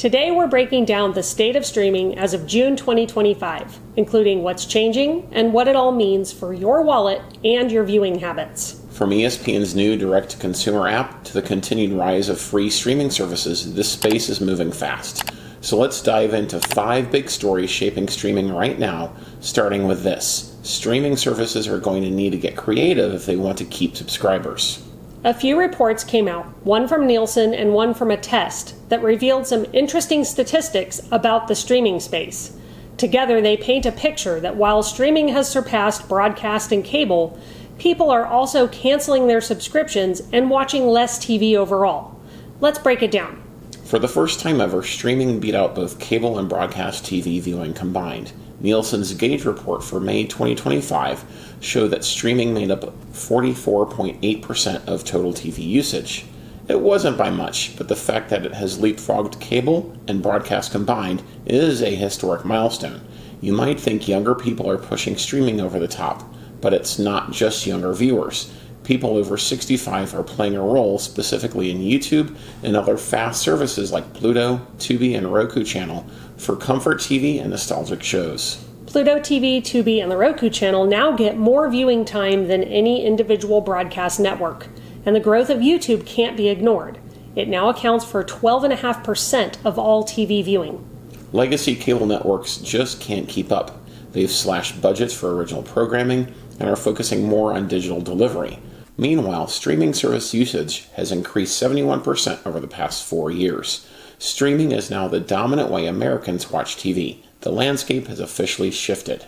Today we're breaking down the state of streaming as of June 2025, including what's changing and what it all means for your wallet and your viewing habits. From ESPN's new direct-to-consumer app to the continued rise of free streaming services, this space is moving fast. So let's dive into 5 big stories shaping streaming right now, starting with this. Streaming services are going to need to get creative if they want to keep subscribers. A few reports came out, one from Nielsen and one from a test, that revealed some interesting statistics about the streaming space. Together, they paint a picture that while streaming has surpassed broadcast and cable, people are also canceling their subscriptions and watching less TV overall. Let's break it down. For the first time ever, streaming beat out both cable and broadcast TV viewing combined. Nielsen's Gauge report for May 2025 showed that streaming made up 44.8% of total TV usage. It wasn't by much, but the fact that it has leapfrogged cable and broadcast combined is a historic milestone. You might think younger people are pushing streaming over the top, but it's not just younger viewers. People over 65 are playing a role, specifically in YouTube and other fast services like Pluto, Tubi, and Roku Channel for comfort TV and nostalgic shows. Pluto TV, Tubi, and the Roku Channel now get more viewing time than any individual broadcast network, and the growth of YouTube can't be ignored. It now accounts for 12.5% of all TV viewing. Legacy cable networks just can't keep up. They've slashed budgets for original programming and are focusing more on digital delivery. Meanwhile, streaming service usage has increased 71% over the past 4 years. Streaming is now the dominant way Americans watch TV. The landscape has officially shifted.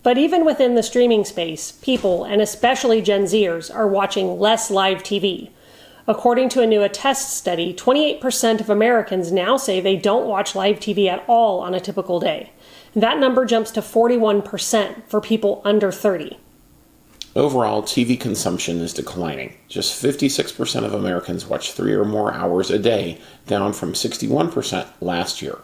But even within the streaming space, people, and especially Gen Zers, are watching less live TV. According to a new test study, 28% of Americans now say they don't watch live TV at all on a typical day. That number jumps to 41% for people under 30. Overall, TV consumption is declining. Just 56% of Americans watch 3 or more hours a day, down from 61% last year.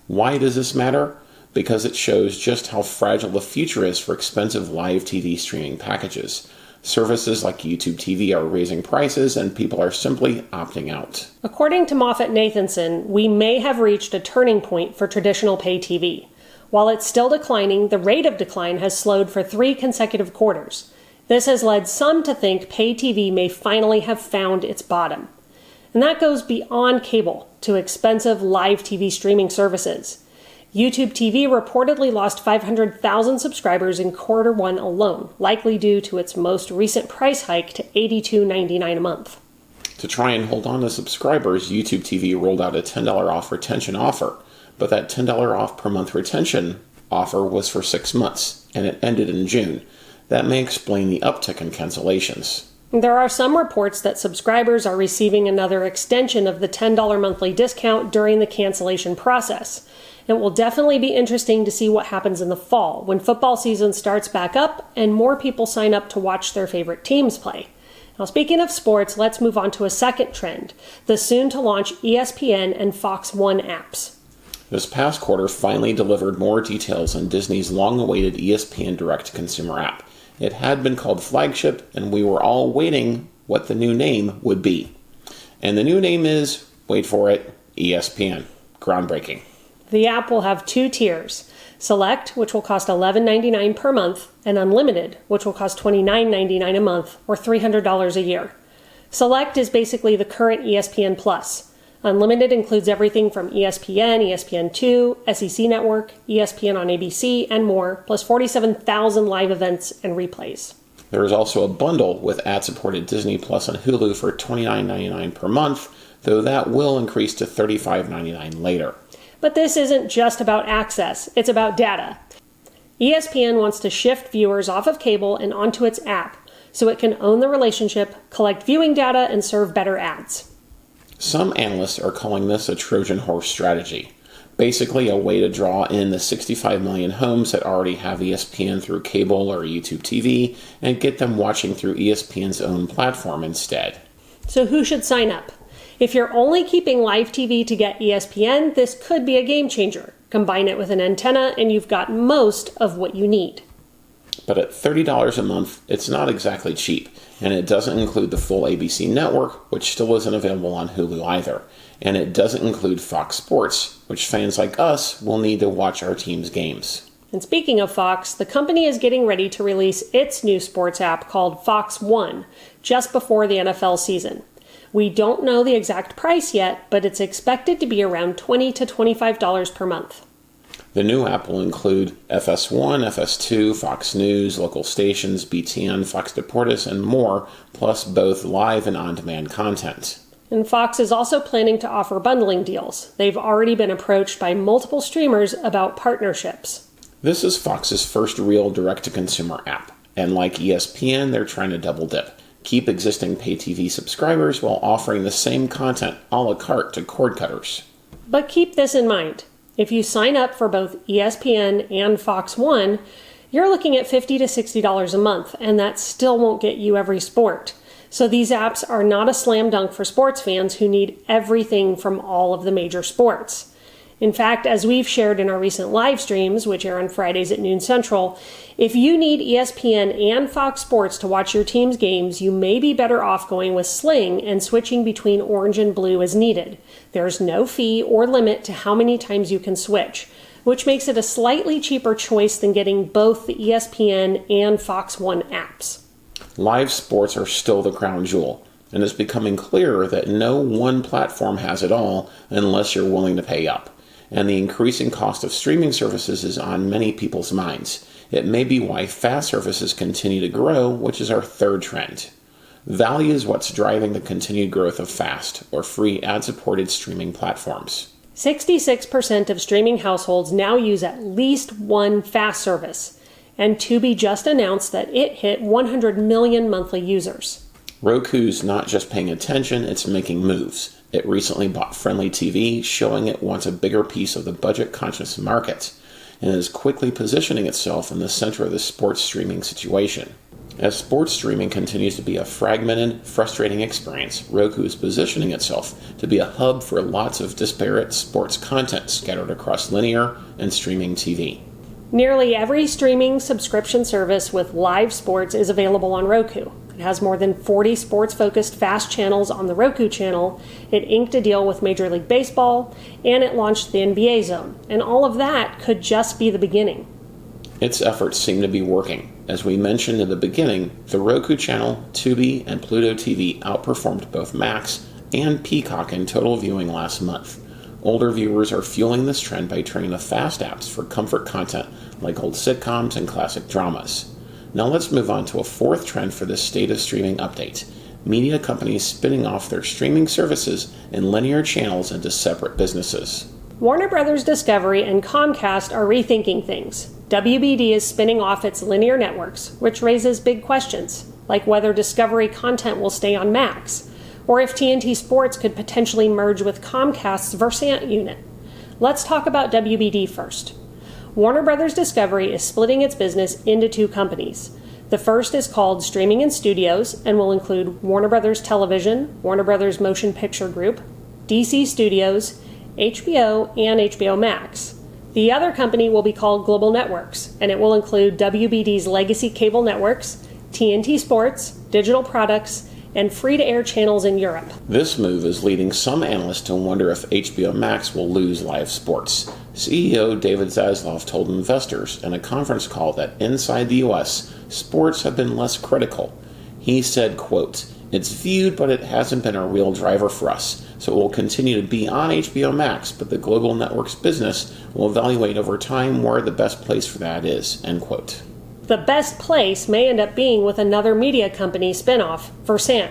Why does this matter? Because it shows just how fragile the future is for expensive live TV streaming packages. Services like YouTube TV are raising prices and people are simply opting out. According to MoffettNathanson, we may have reached a turning point for traditional pay TV. While it's still declining, the rate of decline has slowed for 3 consecutive quarters. This has led some to think pay TV may finally have found its bottom. And that goes beyond cable to expensive live TV streaming services. YouTube TV reportedly lost 500,000 subscribers in Q1 alone, likely due to its most recent price hike to $82.99 a month. To try and hold on to subscribers, YouTube TV rolled out a $10 off retention offer. But that $10 off per month retention offer was for 6 months, and it ended in June. That may explain the uptick in cancellations. There are some reports that subscribers are receiving another extension of the $10 monthly discount during the cancellation process. It will definitely be interesting to see what happens in the fall when football season starts back up and more people sign up to watch their favorite teams play. Now, speaking of sports, let's move on to a second trend, the soon-to-launch ESPN and FOX One apps. This past quarter finally delivered more details on Disney's long-awaited ESPN direct-to-consumer app. It had been called Flagship, and we were all waiting what the new name would be. And the new name is, wait for it, ESPN. Groundbreaking. The app will have 2 tiers, Select, which will cost $11.99 per month, and Unlimited, which will cost $29.99 a month, or $300 a year. Select is basically the current ESPN Plus. Unlimited includes everything from ESPN, ESPN2, SEC Network, ESPN on ABC, and more, plus 47,000 live events and replays. There is also a bundle with ad-supported Disney Plus and Hulu for $29.99 per month, though that will increase to $35.99 later. But this isn't just about access, it's about data. ESPN wants to shift viewers off of cable and onto its app, so it can own the relationship, collect viewing data, and serve better ads. Some analysts are calling this a Trojan horse strategy, basically a way to draw in the 65 million homes that already have ESPN through cable or YouTube TV and get them watching through ESPN's own platform instead. So who should sign up? If you're only keeping live TV to get ESPN, this could be a game changer. Combine it with an antenna and you've got most of what you need. But at $30 a month, it's not exactly cheap, and it doesn't include the full ABC network, which still isn't available on Hulu either. And it doesn't include Fox Sports, which fans like us will need to watch our team's games. And speaking of Fox, the company is getting ready to release its new sports app called FOX One just before the NFL season. We don't know the exact price yet, but it's expected to be around $20 to $25 per month. The new app will include FS1, FS2, Fox News, local stations, BTN, Fox Deportes, and more, plus both live and on-demand content. And Fox is also planning to offer bundling deals. They've already been approached by multiple streamers about partnerships. This is Fox's first real direct-to-consumer app, and like ESPN, they're trying to double dip. Keep existing pay TV subscribers while offering the same content a la carte to cord cutters. But keep this in mind. If you sign up for both ESPN and Fox One, you're looking at $50 to $60 a month, and that still won't get you every sport. So these apps are not a slam dunk for sports fans who need everything from all of the major sports. In fact, as we've shared in our recent live streams, which air on Fridays at noon Central, if you need ESPN and Fox Sports to watch your team's games, you may be better off going with Sling and switching between orange and blue as needed. There's no fee or limit to how many times you can switch, which makes it a slightly cheaper choice than getting both the ESPN and Fox One apps. Live sports are still the crown jewel, and it's becoming clearer that no one platform has it all unless you're willing to pay up. And the increasing cost of streaming services is on many people's minds. It may be why fast services continue to grow, which is our third trend. Value is what's driving the continued growth of fast, or free ad-supported streaming platforms. 66% of streaming households now use at least one fast service, and Tubi just announced that it hit 100 million monthly users. Roku's not just paying attention, it's making moves. It recently bought Friendly TV, showing it wants a bigger piece of the budget-conscious market, and is quickly positioning itself in the center of the sports streaming situation. As sports streaming continues to be a fragmented, frustrating experience, Roku is positioning itself to be a hub for lots of disparate sports content scattered across linear and streaming TV. Nearly every streaming subscription service with live sports is available on Roku. It has more than 40 sports-focused fast channels on the Roku channel. It inked a deal with Major League Baseball, and it launched the NBA Zone. And all of that could just be the beginning. Its efforts seem to be working. As we mentioned in the beginning, the Roku channel, Tubi, and Pluto TV outperformed both Max and Peacock in total viewing last month. Older viewers are fueling this trend by turning to fast apps for comfort content like old sitcoms and classic dramas. Now let's move on to a fourth trend for this state of streaming update. Media companies spinning off their streaming services and linear channels into separate businesses. Warner Brothers Discovery and Comcast are rethinking things. WBD is spinning off its linear networks, which raises big questions, like whether Discovery content will stay on Max, or if TNT Sports could potentially merge with Comcast's Versant unit. Let's talk about WBD first. Warner Brothers Discovery is splitting its business into two companies. The first is called Streaming and Studios and will include Warner Brothers Television, Warner Brothers Motion Picture Group, DC Studios, HBO, and HBO Max. The other company will be called Global Networks, and it will include WBD's legacy cable networks, TNT Sports, digital products, and free-to-air channels in Europe. This move is leading some analysts to wonder if HBO Max will lose live sports. CEO David Zaslav told investors in a conference call that inside the U.S., sports have been less critical. He said, quote, "It's viewed, but it hasn't been a real driver for us, so it will continue to be on HBO Max, but the global networks business will evaluate over time where the best place for that is," end quote. The best place may end up being with another media company spinoff, Versant.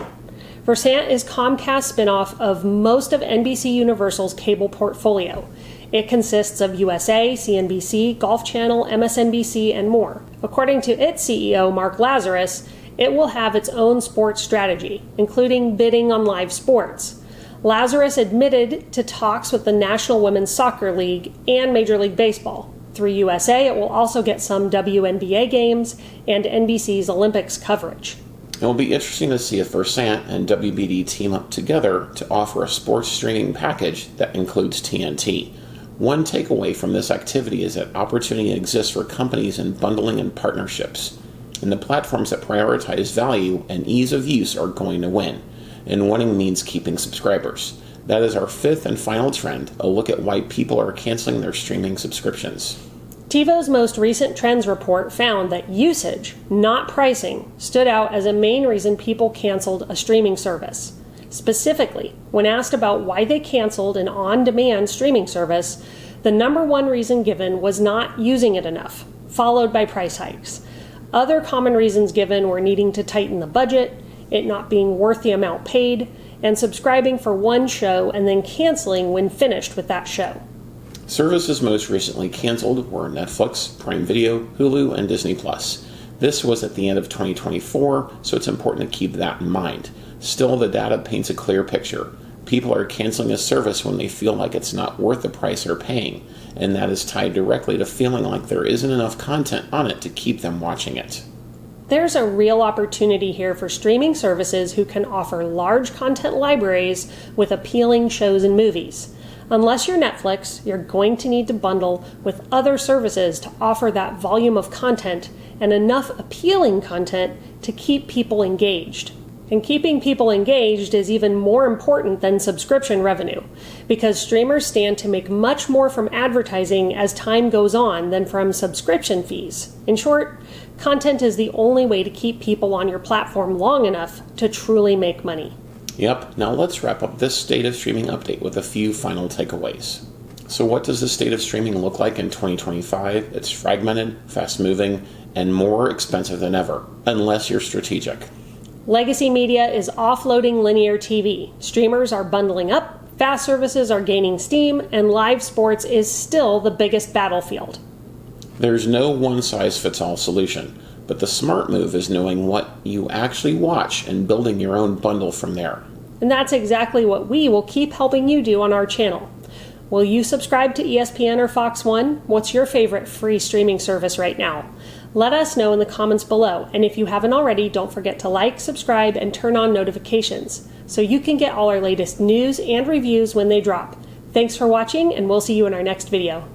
Versant is Comcast's spinoff of most of NBC Universal's cable portfolio. It consists of USA, CNBC, Golf Channel, MSNBC, and more. According to its CEO, Mark Lazarus, it will have its own sports strategy, including bidding on live sports. Lazarus admitted to talks with the National Women's Soccer League and Major League Baseball. Through USA, it will also get some WNBA games and NBC's Olympics coverage. It will be interesting to see if Versant and WBD team up together to offer a sports streaming package that includes TNT. One takeaway from this activity is that opportunity exists for companies in bundling and partnerships. And the platforms that prioritize value and ease of use are going to win. And winning means keeping subscribers. That is our fifth and final trend, a look at why people are canceling their streaming subscriptions. TiVo's most recent trends report found that usage, not pricing, stood out as a main reason people canceled a streaming service. Specifically, when asked about why they canceled an on-demand streaming service, the number one reason given was not using it enough, followed by price hikes. Other common reasons given were needing to tighten the budget, it not being worth the amount paid, and subscribing for one show and then canceling when finished with that show. Services most recently canceled were Netflix, Prime Video, Hulu, and Disney+. This was at the end of 2024, so it's important to keep that in mind. Still, the data paints a clear picture. People are canceling a service when they feel like it's not worth the price they're paying, and that is tied directly to feeling like there isn't enough content on it to keep them watching it. There's a real opportunity here for streaming services who can offer large content libraries with appealing shows and movies. Unless you're Netflix, you're going to need to bundle with other services to offer that volume of content and enough appealing content to keep people engaged. And keeping people engaged is even more important than subscription revenue, because streamers stand to make much more from advertising as time goes on than from subscription fees. In short, content is the only way to keep people on your platform long enough to truly make money. Yep, now let's wrap up this state of streaming update with a few final takeaways. So what does the state of streaming look like in 2025? It's fragmented, fast-moving, and more expensive than ever, unless you're strategic. Legacy media is offloading linear TV. Streamers are bundling up, fast services are gaining steam, and live sports is still the biggest battlefield. There's no one-size-fits-all solution, but the smart move is knowing what you actually watch and building your own bundle from there. And that's exactly what we will keep helping you do on our channel. Will you subscribe to ESPN or Fox One? What's your favorite free streaming service right now? Let us know in the comments below, and if you haven't already, don't forget to like, subscribe, and turn on notifications so you can get all our latest news and reviews when they drop. Thanks for watching, and we'll see you in our next video.